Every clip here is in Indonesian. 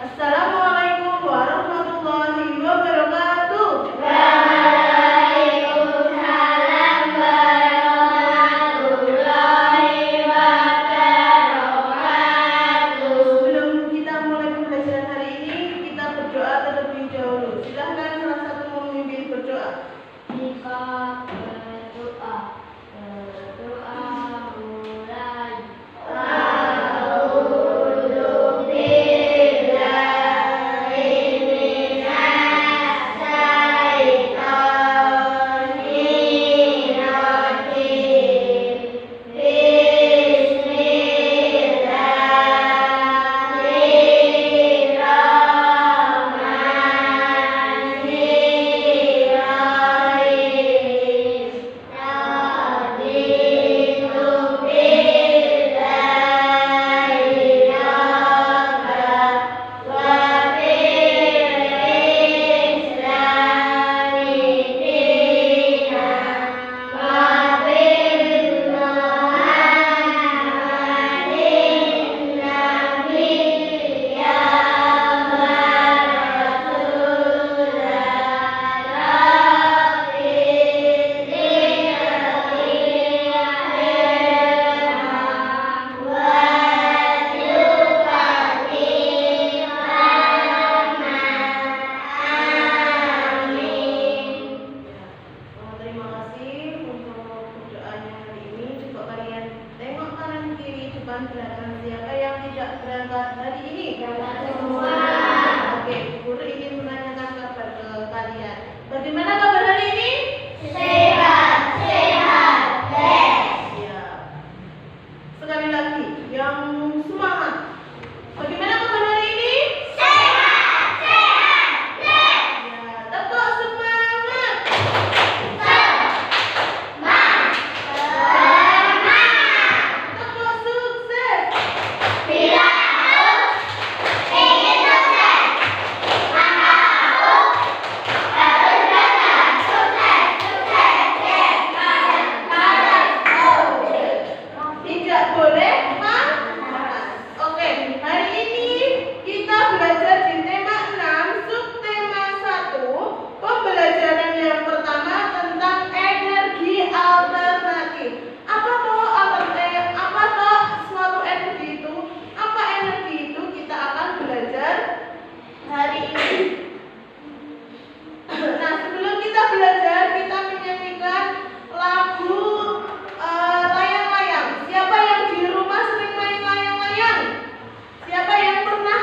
Assalamualaikum warahmatullahi wabarakatuh. Waalaikumsalam warahmatullahi wabarakatuh. Sebelum kita mulai pembelajaran hari ini, kita berdoa terlebih dahulu. Silahkan salah satu memimpin berdoa. Jika berdoa mulai. Terima kasih untuk berdoanya hari ini. Coba kalian tengok kanan kiri, depan belakang. Siapa yang tidak berangkat hari ini? Semua. Oke, guru ingin menanyakan kabar ke kalian. Bagaimana kabar hari ini? Sehat. Ya. Sekali lagi, yang semangat. Bagaimana kabar hari ini? Ya, tetap semangat. Tetap sukses. Tidak boleh malas. Oke, hari ini kita belajar di tema 6, subtema 1. Pembelajaran yang pertama tentang energi alternatif. Apa toh suatu energi itu? Apa energi itu? Kita akan belajar hari ini. Nah, sebelum kita belajar, kita menyanyikan lagu layang-layang. Siapa yang di rumah sering main layang-layang? Siapa yang pernah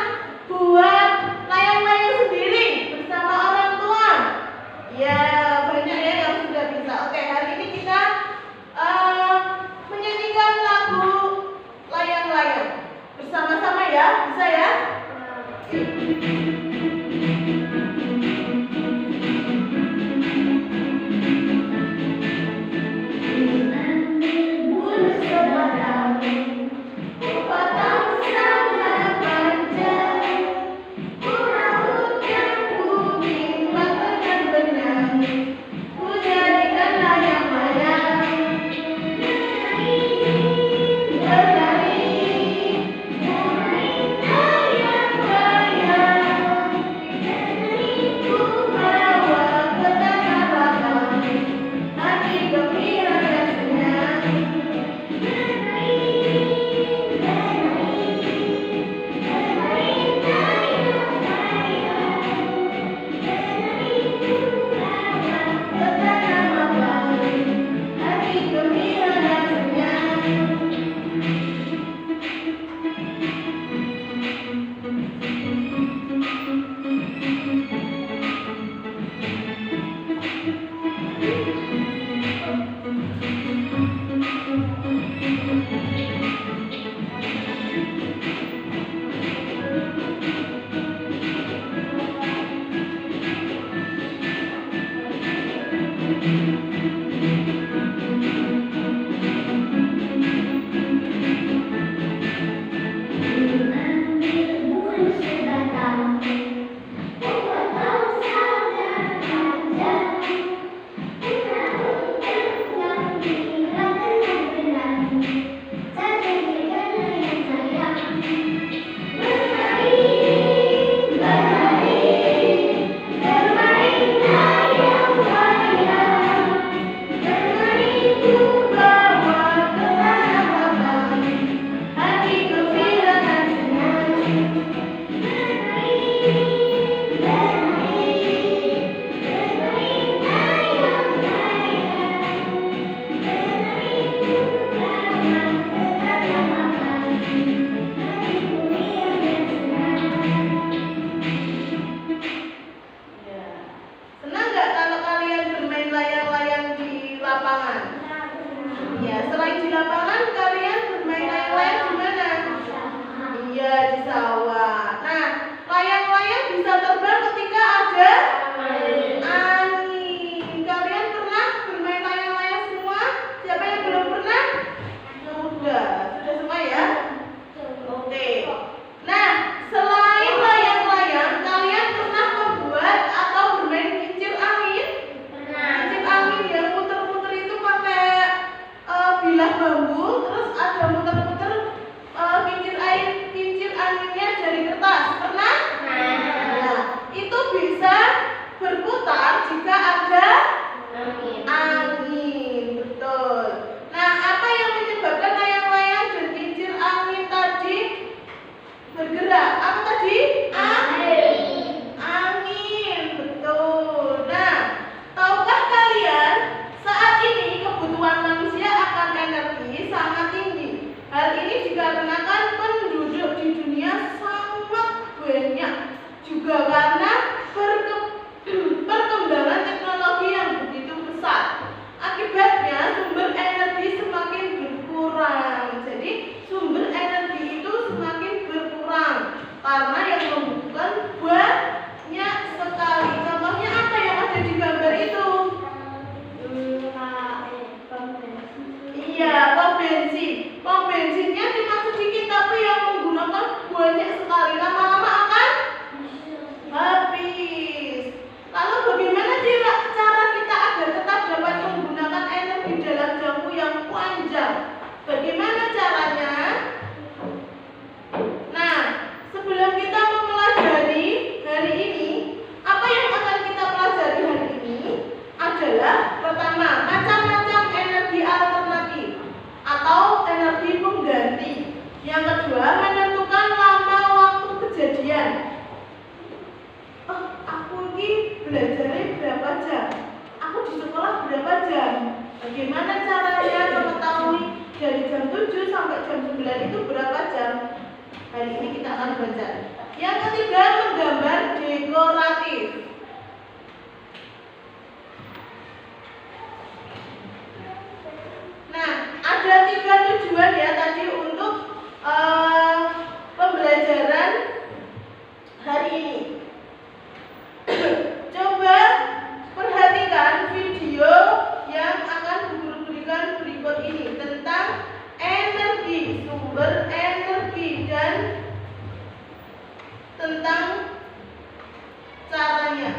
buat layang-layang sendiri bersama orang tua? Ya, banyak ya yang sudah bisa. Oke, hari ini kita menyanyikan lagu layang-layang bersama-sama ya. Bisa ya? Berlari, berlayang-layang. belajarnya berapa jam? Aku di sekolah berapa jam? Bagaimana caranya mengetahui dari jam 7 sampai jam 9 itu berapa jam? Hari ini kita akan baca. Yang ketiga, menggambar dekoratif. Nah, ada 3 tujuan ya tadi untuk pembelajaran hari ini. Coba perhatikan video yang akan guru berikan berikut ini tentang energi, sumber energi, dan tentang caranya.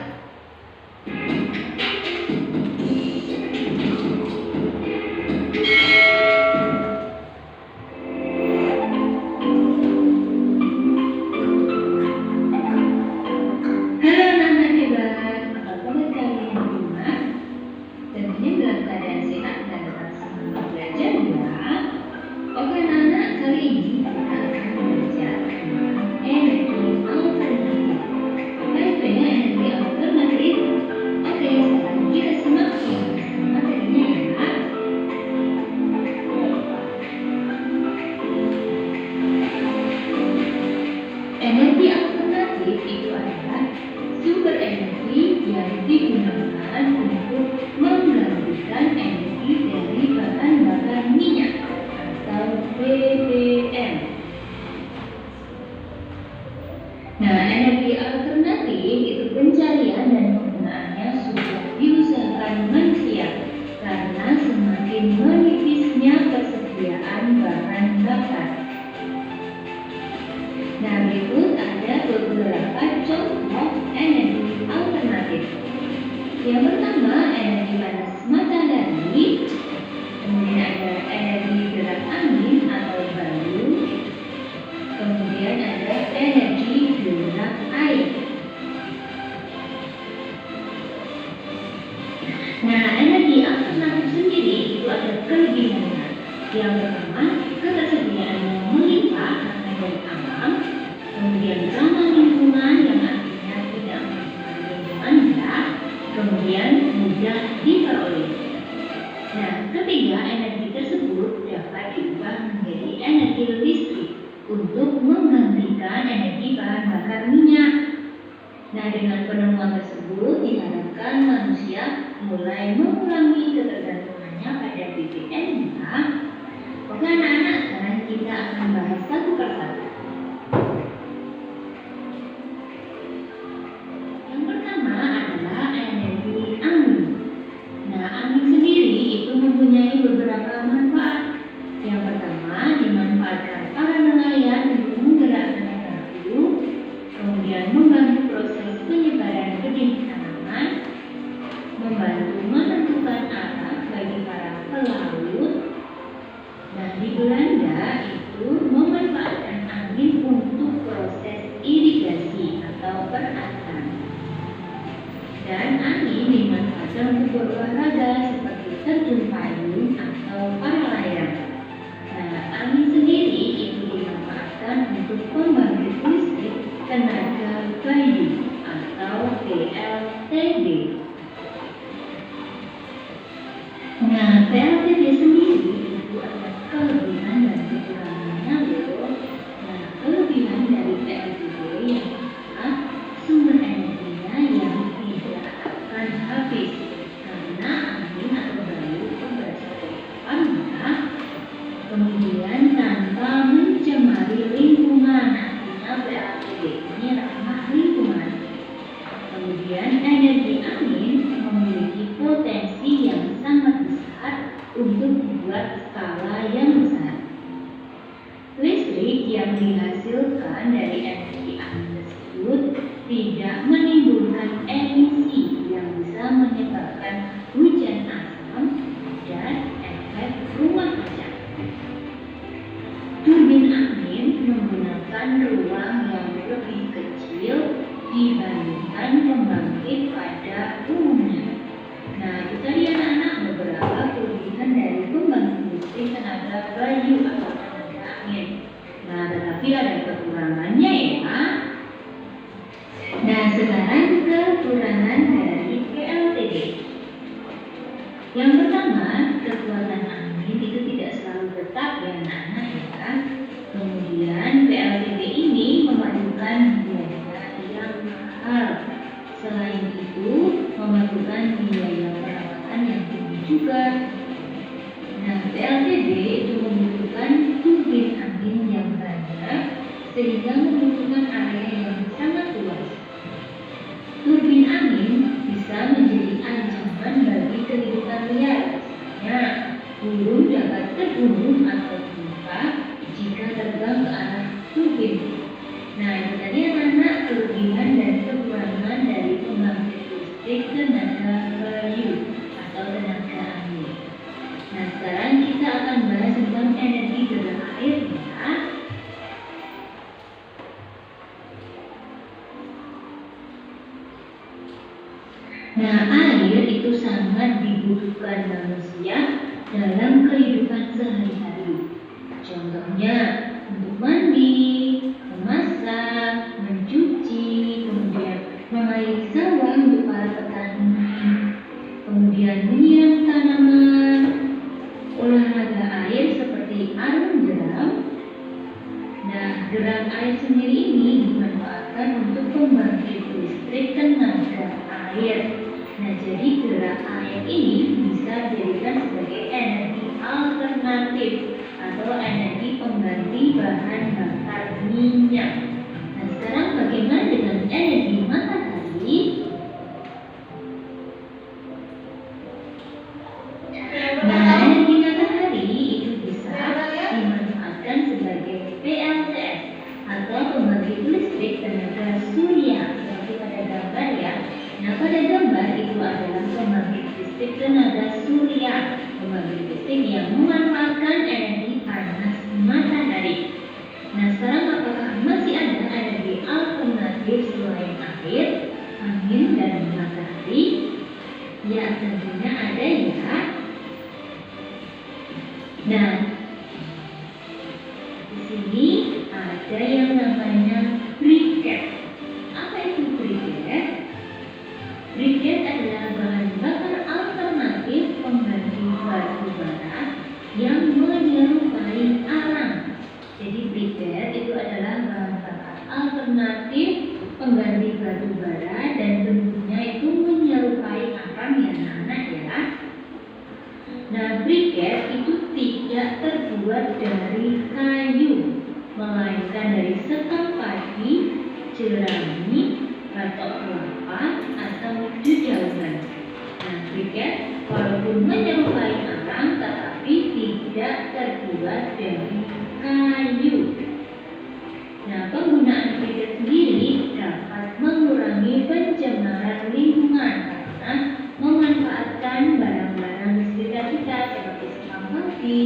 Energi alternatif itu adalah sumber energi yang digunakan untuk menggantikan energi dari bahan bakar minyak atau BBM. Nah, energi alternatif itu pencarian dan penggunaannya sudah diusahakan manusia karena semakin menipisnya persediaan bahan bakar. Nah, berikut ada beberapa contoh energi alternatif. Yang pertama, energi panas matahari. Kemudian ada energi gerak angin atau bayu. Kemudian ada energi gerak air. Nah, energi alternatif sendiri itu ada kelebihannya. Yang pertama, ketersediaannya melimpah karena dari alam. Kemudian ramah lingkungan yang artinya tidak merusak lingkungan ya. Kemudian mudah diperoleh. Nah, ketiga, energi tersebut dapat diubah menjadi energi listrik untuk menggantikan energi bahan bakar minyak. Nah, dengan penemuan tersebut diharapkan manusia mulai mengurangi ketergantungannya pada BBM ya. Oke anak-anak, sekarang kita akan bahas satu persatu. Yang pertama adalah energi angin. Nah, angin sendiri itu mempunyai beberapa manfaat. Yang pertama, dimanfaatkan para nelayan untuk menggerakkan perahu, kemudian membantu proses penyebaran benih tanaman, membantu menentukan arah bagi para pelaut. Nah, di Belanda itu memanfaatkan angin untuk proses irigasi atau perasaan. Dan angin dimanfaatkan untuk berolahraga seperti terjun payung atau para layang. Nah, angin sendiri itu dimanfaatkan untuk pembangkit listrik tenaga bayu atau PLTB. Nah, PLTB sendiri itu ada kelebihan dan kekurangannya loh. Nah, kelebihan dari PLTB yang pertama, sumber energinya yang tidak akan habis karena angin atau bayu itu berasal dari awan ya. Kemudian tanpa mencemari lingkungan, artinya PLTB ini ramah lingkungan. Kemudian energi angin memiliki potensi yang sangat besar untuk membuat skala yang besar. Listrik yang dihasilkan dari energi angin tersebut tidak menimbulkan emisi yang bisa menyebabkan hujan asam dan efek rumah kaca. Turbin angin menggunakan ruang yang lebih kecil dibandingkan pembangkit pada umumnya. Nah, itu tadi anak-anak beberapa kelebihan dari pembangkit listrik tenaga bayu atau tenaga angin. Nah, tetapi ada kekurangannya ya. Nah, sekarang kekurangan dari Yang pertama, kekuatan angin itu tidak selalu tetap ya anak-anak ya. Kemudian PLTB ini memadukan biaya yang mahal. Selain itu, memerlukan biaya perawatan yang tinggi juga. Nah, PLTB itu membutuhkan turbin angin yang banyak sehingga membutuhkan area yang sangat luas. Turbin angin bisa menjadi ancaman bagi kehidupan liar. Misalnya, burung dapat terbunuh atau terluka jika terbang ke arah turbin. Nah, ini tadi anak-anak kelebihan dan kekurangan dari pembangkit listrik tenaga kayu atau tenaga angin. Nah, sekarang kita akan bahas tentang energi gerak air ya. Nah, air itu sangat dibutuhkan manusia dalam kehidupan sehari-hari. Contohnya, untuk mandi, memasak, mencuci, kemudian mengairi sawah untuk para petani, kemudian menyiram tanaman, olahraga air seperti arung jeram. Nah, gerak air sendiri ini dimanfaatkan untuk pembangkit listrik tenaga air. Nah, jadi gerak air ini bisa dijadikan sebagai energi alternatif atau energi pengganti bahan bakar minyak. Nah, sekarang bagaimana dengan energi matahari? Nah, energi matahari itu bisa dimanfaatkan sebagai PLTS atau pembangkit listrik tenaga surya seperti pada gambar ya. Nah, pada gambar itu adalah pembangkit listrik tenaga surya, pembangkit listrik yang memanfaatkan energi panas matahari. Nah, sekarang apakah masih ada energi alternatif selain air, angin, dan matahari? Ya, tentunya ada ya. Nah, di sini ada yang namanya briquet. Apa itu briquet? Briquet adalah bahan bakar alternatif pengganti batu bara yang menyerupai arang. Jadi briquet itu adalah bahan bakar alternatif pengganti batu bara dan bentuknya itu menyerupai arang ya anak-anak ya. Nah, briquet itu tidak terbuat dari kayu, melainkan dari sekam padi, jerami, batok kelapa, atau dedaunan. Nah, briquet walaupun menyerupai arang tetapi tidak terbuat dari kayu. Nah, penggunaan briquet sendiri dapat mengurangi pencemaran lingkungan karena memanfaatkan barang-barang di sekitar kita seperti sekam padi,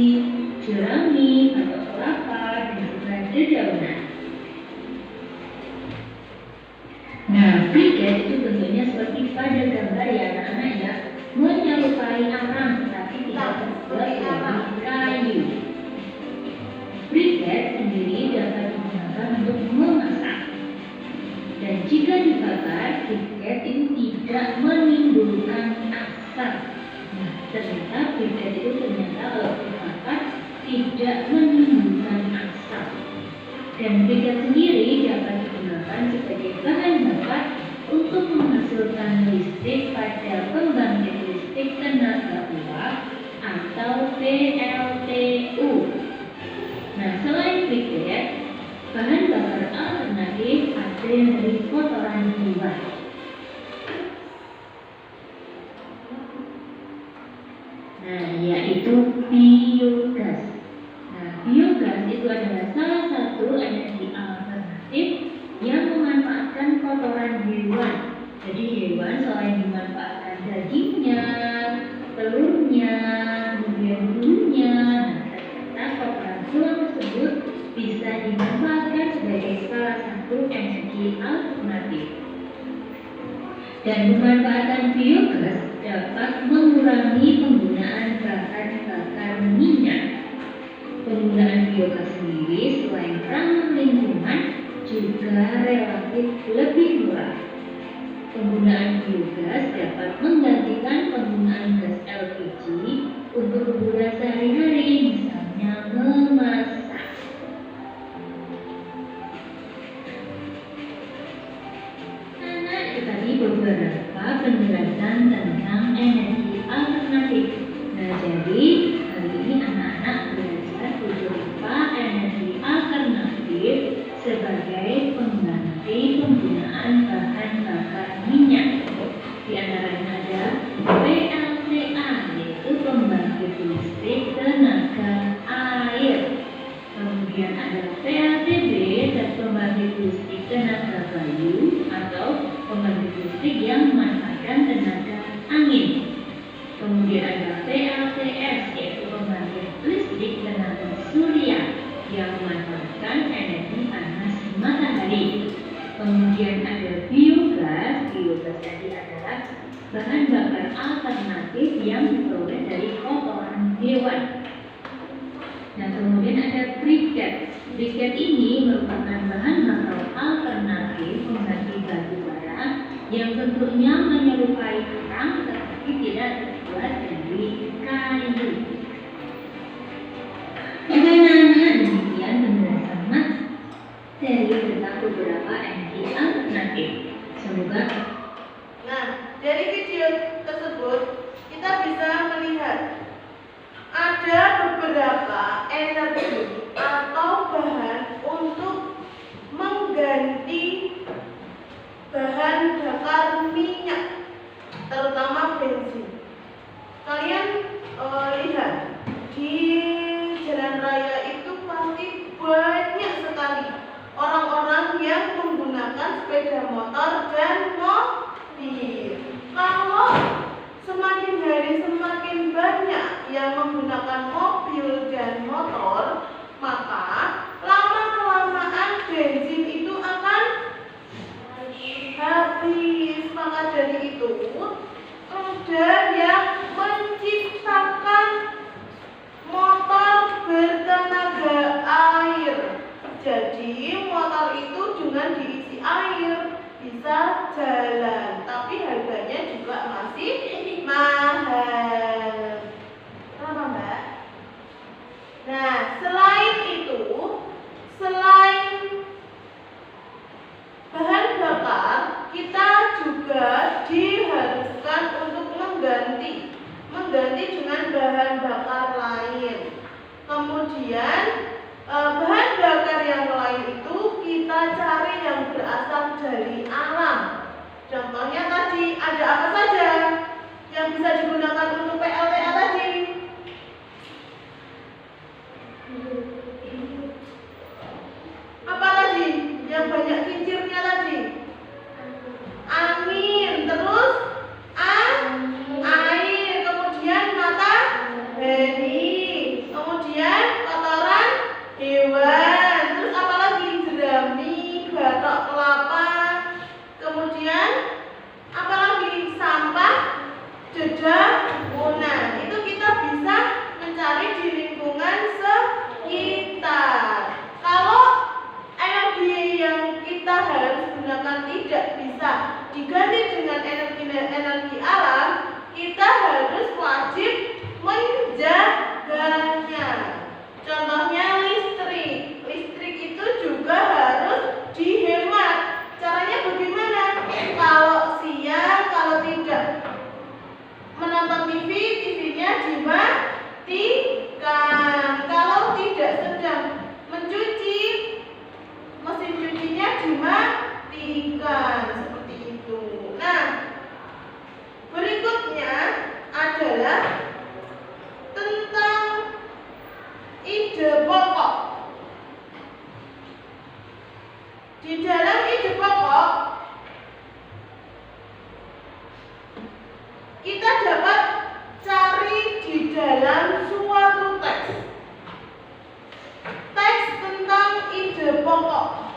jerami, batok kelapa, dan juga dedaunan. Nah, briquet itu bentuknya seperti pada gambar ya anak-anak ya, menyerupai arang tetapi tidak terbuat dari kayu. Briquet sendiri dapat digunakan untuk memasak. Dan jika dibakar, briquet itu tidak menimbulkan asap. Nah, ternyata briquet itu kalau dibakar tidak menimbulkan asap. Dan briquet sendiri dapat digunakan sebagai bahan bakar untuk menghasilkan listrik pada pembangkit listrik tenaga uap atau PLTU. Nah, selain briquet, bahan bakar alternatif ada yang dari kotoran hewan. Nah, yaitu biogas. Nah, biogas itu adalah salah satu energi alternatif yang memanfaatkan kotoran hewan. Jadi hewan selain dimanfaatkan dagingnya, telurnya, kemudian bulunya, nah ternyata kotoran hewan tersebut bisa dimanfaatkan sebagai salah satu energi alternatif. Dan pemanfaatan biogas dapat mengurangi penggunaan bahan bakar minyak. Penggunaan biogas sendiri selain ramah lingkungan juga relatif lebih murah. Penggunaan biogas dapat menggantikan penggunaan gas LPG untuk kebutuhan sehari-hari, misalnya memasak. Nah, itu tadi beberapa penjelasan tentang energi alternatif. Nah, jadi hari ini anak-anak belajar beberapa energi alternatif sebagai pengganti penggunaan bahan bakar minyak. Di antaranya ada PLTA, yaitu pembangkit listrik tenaga air. Kemudian ada PLTB, dan pembangkit listrik tenaga kayu atau pembangkit listrik yang memanfaatkan tenaga angin. Kemudian ada PLTS, yaitu pembangkit listrik tenaga surya yang memanfaatkan energi panas matahari. Kemudian ada biogas. Biogas tadi adalah bahan bakar alternatif yang diperoleh dari kotoran hewan. Nah, kemudian ada briket. Briket ini merupakan bahan bakar alternatif pengganti batu bara yang bentuknya menyerupai kerang tetapi tidak terbuat dari kayu. Oke, anak-anak, demikian penjelasan materi tentang beberapa energi alternatif. Semoga Nah, dari video tersebut kita bisa melihat ada beberapa energi atau bahan untuk mengganti bahan bakar minyak, terutama bensin. Kalian lihat di jalan raya itu pasti banyak sekali orang-orang yang menggunakan sepeda motor dan mobil. Kalau semakin hari semakin banyak yang menggunakan mobil dan motor, maka lama-kelamaan bensin itu akan habis. Maka dari itu ada yang menciptakan motor bertenaga air. Jadi motor itu dengan diisi air bisa jalan, tapi harganya juga masih mahal. Kenapa, Mbak? Nah, selain itu, selain bahan bakar, kita juga diharuskan untuk mengganti dengan bahan bakar lain. Kemudian bahan bakar yang lain itu kita cari yang berasal dari alam. Contohnya tadi ada apa saja yang bisa digunakan untuk PLTA tadi? Apa tadi? Yang banyak kincirnya tadi? Angin, terus air, kemudian matahari, kemudian kotoran hewan, terus apa lagi? Jerami, batok kelapa, kemudian apa lagi? Sampah dedaunan. Itu kita bisa mencari di lingkungan sekitar. Kalau energi yang kita harus gunakan tidak bisa diganti dengan energi alam, kita harus wajib menjaganya. Contohnya listrik. Listrik itu juga harus dihemat. Caranya bagaimana? Kalau siang, kalau tidak menonton TV, TV-nya dimatikan. Kalau tidak sedang mencuci, mesin cucinya dimatikan. Seperti itu. Nah, berikutnya adalah tentang ide pokok. Di dalam ide pokok kita dapat cari di dalam suatu teks. Teks tentang ide pokok,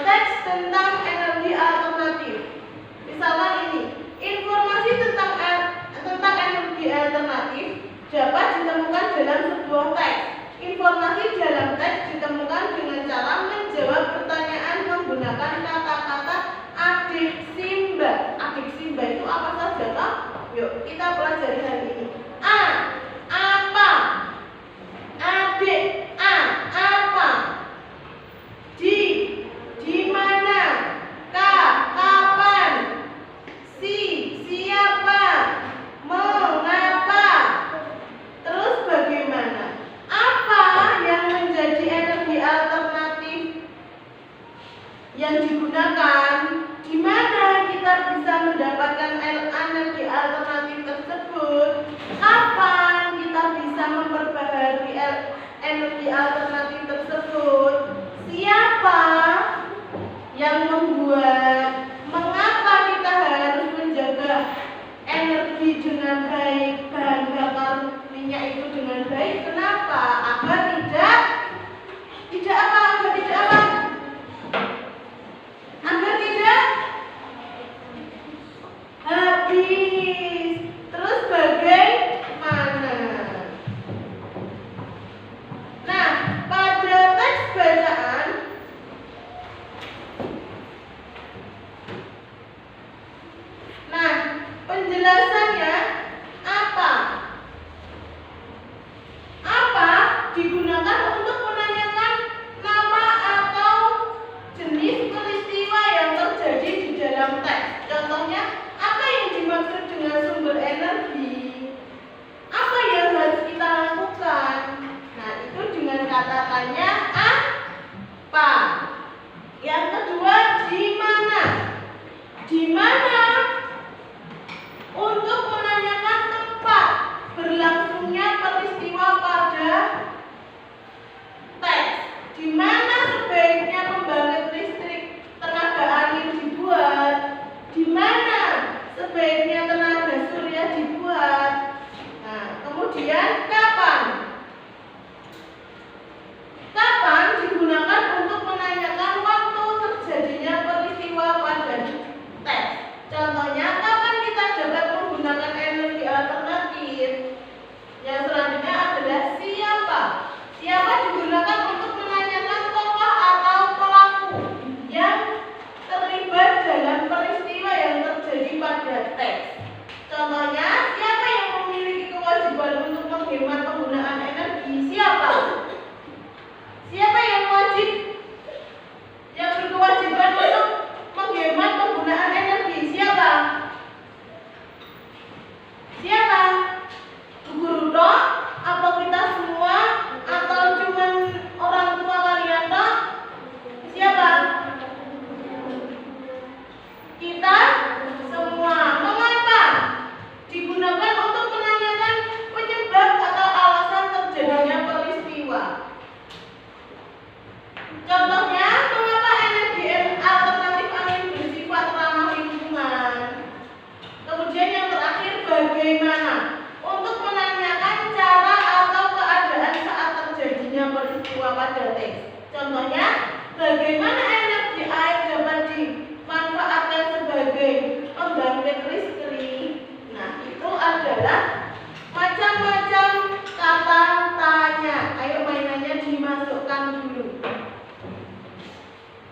teks tentang energi alternatif. Misalkan ini, informasi tentang energi alternatif dapat ditemukan dalam sebuah teks. Informasi dalam teks ditemukan dengan cara menjawab pertanyaan menggunakan kata-kata adik Simba. Adik Yuk, kita pelajari hari ini. A. Apa? Adik. A. Apa? Di mana? K. Kapan? Siapa? Mengapa? Terus bagaimana? Apa yang menjadi energi alternatif yang digunakan? Di mana kita bisa mendapatkan energi alternatif tersebut? Kapan kita bisa memperbaharui energi alternatif tersebut? Siapa yang membuat? Mengapa kita harus menjaga energi dengan baik, bahan bakar minyak itu dengan baik? Kenapa? Agar tidak apa? Agar tidak apa? Agar tidak habis. Terus bagaimana? Nah, pada teks bacaan penjelasannya apa? Apa digunakan untuk menanyakan nama atau jenis peristiwa yang terjadi di dalam teks. Contohnya, apa yang dimaksud dengan sumber energi? Apa yang harus kita lakukan? Nah, itu dengan kata tanya apa. Yang kedua, di mana? Di mana? Untuk menanyakan tempat berlangsungnya peristiwa pada teks. Di mana sebaiknya pembangkit listrik tenaga angin dibuat? Di mana sebaiknya tenaga surya dibuat? Nah, kemudian kapan? Kapan digunakan untuk menanyakan waktu terjadinya peristiwa pada teks. Contohnya, kapan kita dapat menggunakan energi alternatif? Yang selanjutnya adalah siapa. Siapa digunakan untuk menanyakan tokoh atau pelaku yang terlibat dalam peristiwa yang terjadi pada teks. Contohnya, siapa yang memiliki kewajiban untuk menghemat penggunaan energi? Siapa? Siapa yang wajib? Yang berkewajiban untuk menghemat penggunaan energi? Siapa? Siapa? Guru toh? Apa kita semua? Atau cuma orang tua kalian toh? Siapa? Kita semua. Mengapa? Digunakan untuk menanyakan penyebab atau alasan terjadinya peristiwa. Contohnya, mengapa energi alternatif angin bersifat ramah lingkungan? Kemudian yang terakhir, bagaimana? Untuk menanyakan cara atau keadaan saat terjadinya peristiwa pada teks. Contohnya, bagaimana energi air dapat dimanfaatkan sebagai pembangkit listrik? Nah, itu adalah macam-macam kata tanya. Ayo mainannya dimasukkan dulu.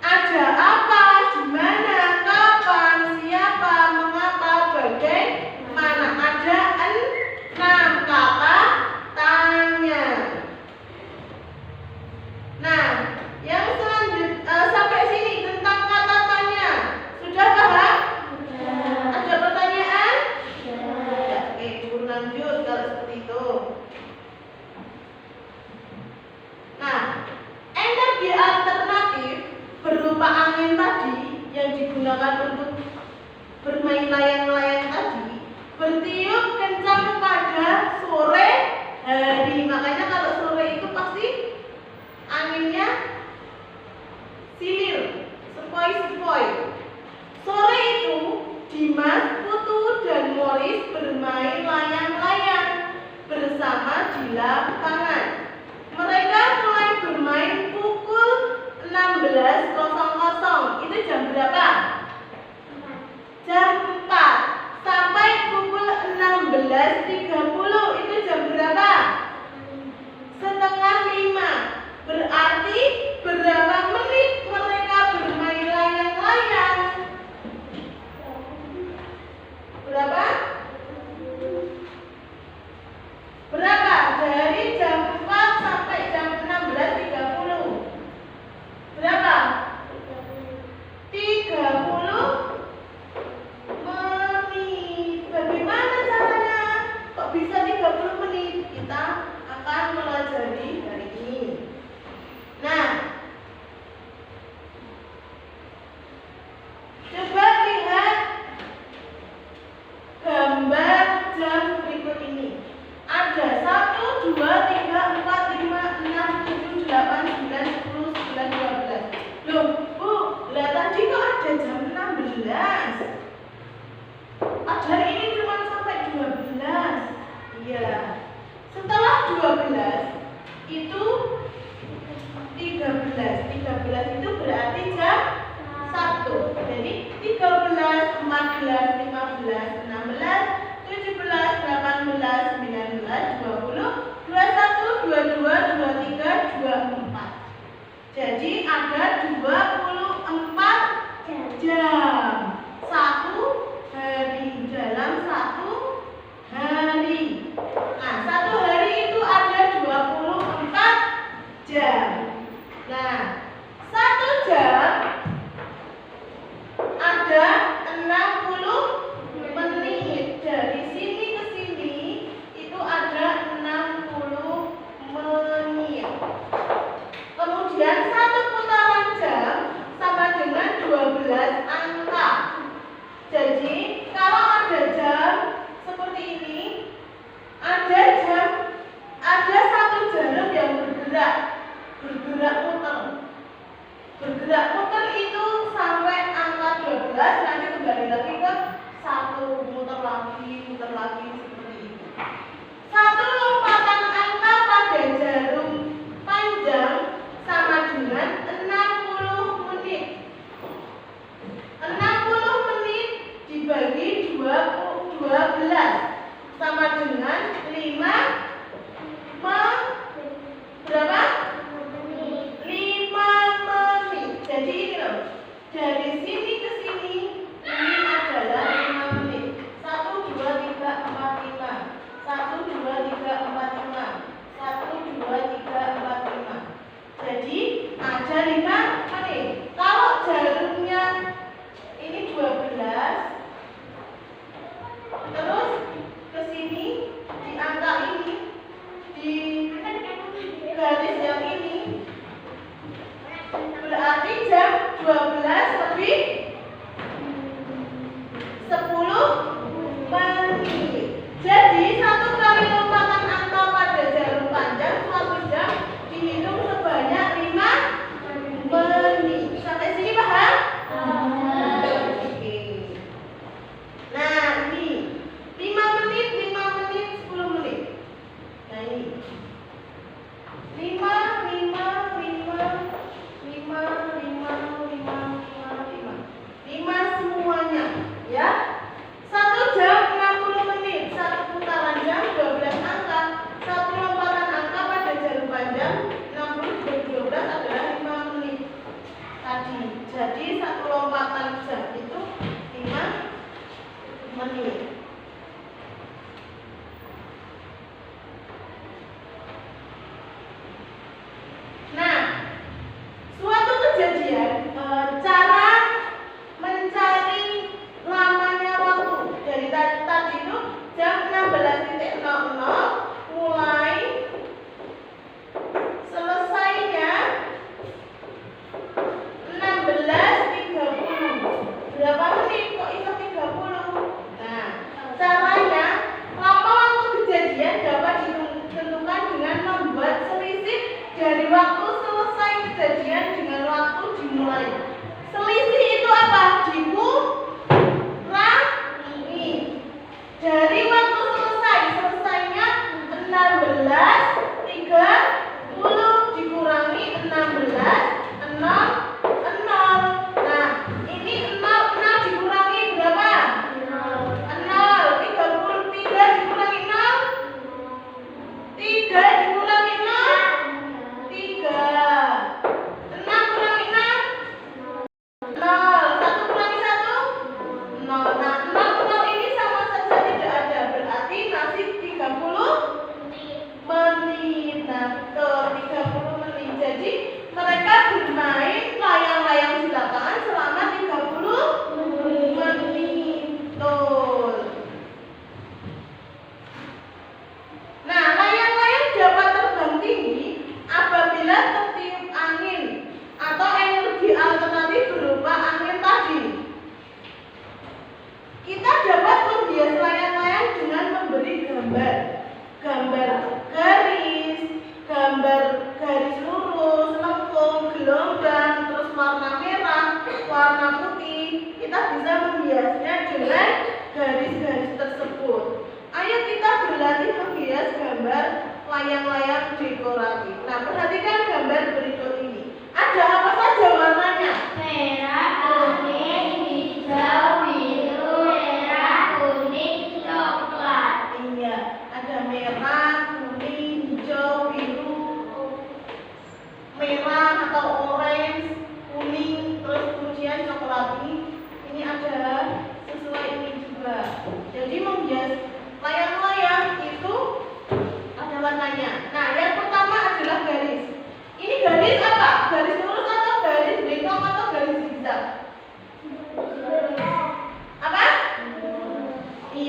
Ada apa, di mana, kapan, siapa, mengapa, bagaimana. Ada 6 kata tanya. Nah, yang selanjutnya sampai sini tentang kata tanya. Sudah paham? Ada pertanyaan? Ya, oke, guru lanjut kalau seperti itu. Nah, energi alternatif berupa angin tadi yang digunakan untuk bermain layang-layang tadi bertiup kencang pada sore hari. Makanya kalau sore itu pasti anginnya silir, sepoi-sepoi. Sore itu Dimas, Putu, dan Morris bermain layang-layang bersama di lapangan. Mereka mulai bermain pukul 16.00. Itu jam berapa? Jam 4 sampai pukul 16.30. Itu jam berapa? Setengah 5. Berarti berapa menit mereka bermain layang-layang? Berapa? Jadi ada 24 jam. Satu hari, dalam satu hari. Nah, satu hari itu ada 24 jam. Nah, satu jam ada 60 menit. Dari sini ke sini itu ada 60 menit. Kemudian satu putaran jam sama dengan 12 angka. Jadi kalau ada jam seperti ini, ada satu jarum yang bergerak muter itu sampai angka 12, nanti kembali lagi ke 1, muter lagi seperti itu. Satu lompatan angka pada jarum panjang sama dengan 60 menit. 60 menit dibagi 12 sama dengan 5 berapa? 5 menit. Jadi ini loh. Dari sini ke sini ini adalah 5 menit. 1, 2, 3, 4, 5. 1,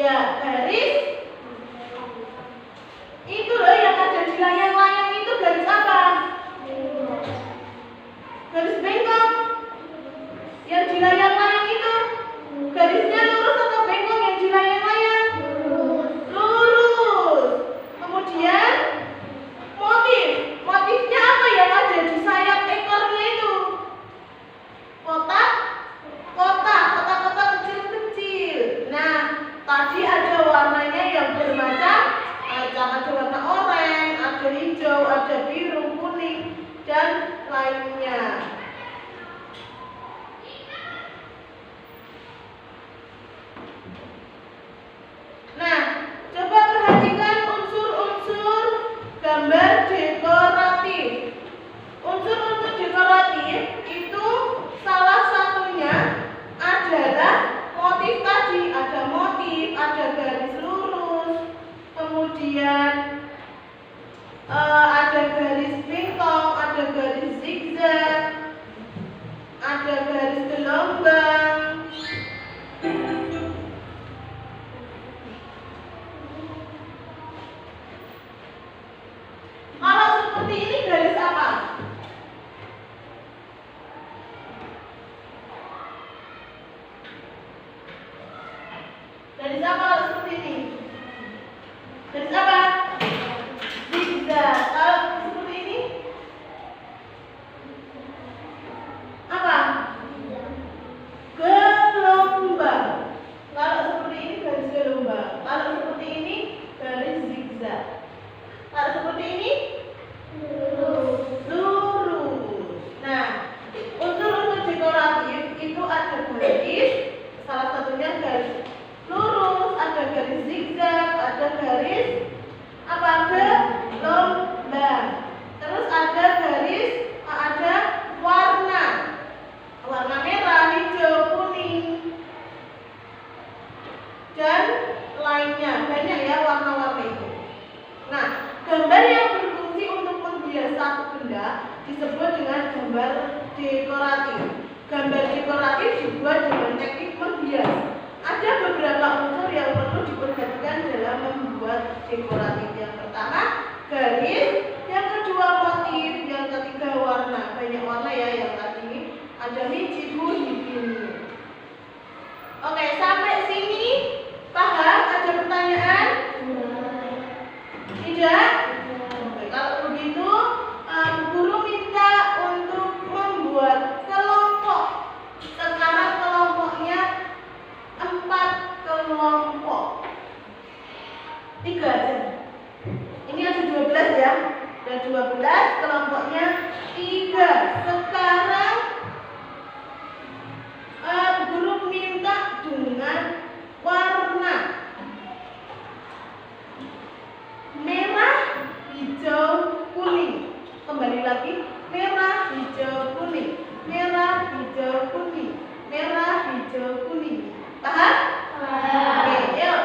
Ya, garis. Itu loh yang ada di layang-layang itu garis apa? Garis bengkok. Yang di layang-layang itu garisnya lurus atau bengkok yang di layang-layang? Lurus. Kemudian motif. Motifnya apa yang ada di sayap ekornya itu? Kotak kecil-kecil. Nah, tadi ada warnanya yang bermacam, ada warna oranye, ada hijau, ada biru, kuning, dan lainnya. Nah, coba perhatikan unsur-unsur gambar dekoratif. Unsur-unsur dekoratif itu salah satunya adalah motif tadi. Ada motif, ada garis lurus, kemudian ada garis bengkok, ada garis zigzag, ada garis gelombang. Kalau seperti ini garis apa? Garis apa kalau seperti ini? Garis apa? Zigzag. Kalau seperti ini? Apa? Gelombang. Kalau seperti ini garis gelombang. Kalau seperti ini garis zigzag. Kalau seperti ini lurus. Nah, unsur-unsur dekoratif itu ada garis, salah satunya garis lurus, ada garis zigzag, ada garis apa? Gelombang. Terus ada garis, ada warna merah, hijau, kuning, dan lainnya. Banyak ya warna-warna itu. Nah, gambar yang berfungsi untuk menghias satu benda disebut dengan gambar dekoratif. Gambar dekoratif dibuat dengan teknik menghias. Ada beberapa unsur yang perlu diperhatikan dalam membuat dekoratif. Yang pertama, garis. Yang kedua, motif. Yang ketiga, warna. Banyak warna ya yang tadi. Ada hiji, biru. Oke, sampai sini paham? Ada pertanyaan? Tidak? Oke, kalau begitu guru minta untuk membuat kelompok. Sekarang kelompoknya 4 kelompok. 3 aja. Ini ada 12 ya. Ada 12, kelompoknya 3. Sekarang guru minta dengan warna merah, hijau, kuning. Kembali lagi, merah, hijau, kuning. Merah, hijau, kuning. Merah, hijau, kuning. Paham? Oke, yuk.